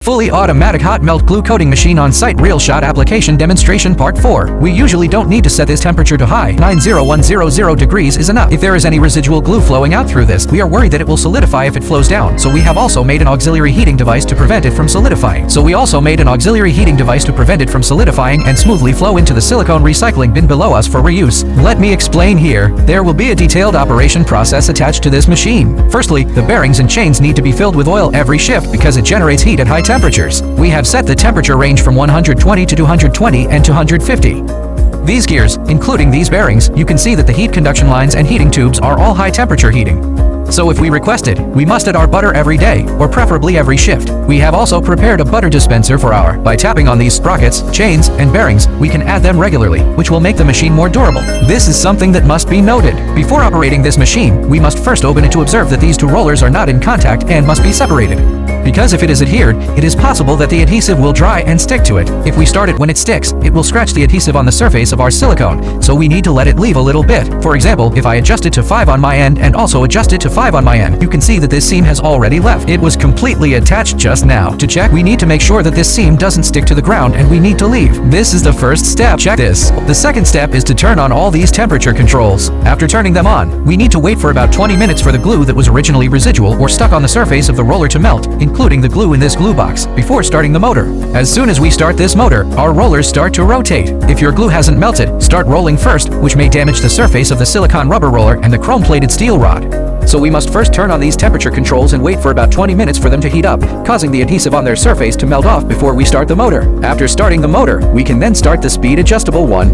Fully automatic hot melt glue coating machine on site real shot application demonstration part 4. We usually don't need to set this temperature to high. 90100 degrees is enough. If there is any residual glue flowing out through this, we are worried that it will solidify if it flows down. So we have also made an auxiliary heating device to prevent it from solidifying and smoothly flow into the silicone recycling bin below us for reuse. Let me explain here. There will be a detailed operation process attached to this machine. Firstly, the bearings and chains need to be filled with oil every shift because it generates heat at high temperatures. We have set the temperature range from 120 to 220 and 250. These gears, including these bearings, you can see that the heat conduction lines and heating tubes are all high temperature heating. So if we request it, we must add our butter every day, or preferably every shift. We have also prepared a butter dispenser for our. By tapping on these sprockets, chains, and bearings, we can add them regularly, which will make the machine more durable. This is something that must be noted. Before operating this machine, we must first open it to observe that these two rollers are not in contact and must be separated. Because if it is adhered, it is possible that the adhesive will dry and stick to it. If we start it when it sticks, it will scratch the adhesive on the surface of our silicone, so we need to let it leave a little bit. For example, if I adjust it to 5 on my end and also adjust it to 5 on my end, you can see that this seam has already left. It was completely attached just now. To check, we need to make sure that this seam doesn't stick to the ground and we need to leave. This is the first step. Check this. The second step is to turn on all these temperature controls. After turning them on, we need to wait for about 20 minutes for the glue that was originally residual or stuck on the surface of the roller to melt, including the glue in this glue box, before starting the motor. As soon as we start this motor, our rollers start to rotate. If your glue hasn't melted, start rolling first, which may damage the surface of the silicone rubber roller and the chrome-plated steel rod. So we must first turn on these temperature controls and wait for about 20 minutes for them to heat up, causing the adhesive on their surface to melt off before we start the motor. After starting the motor, we can then start the speed adjustable one.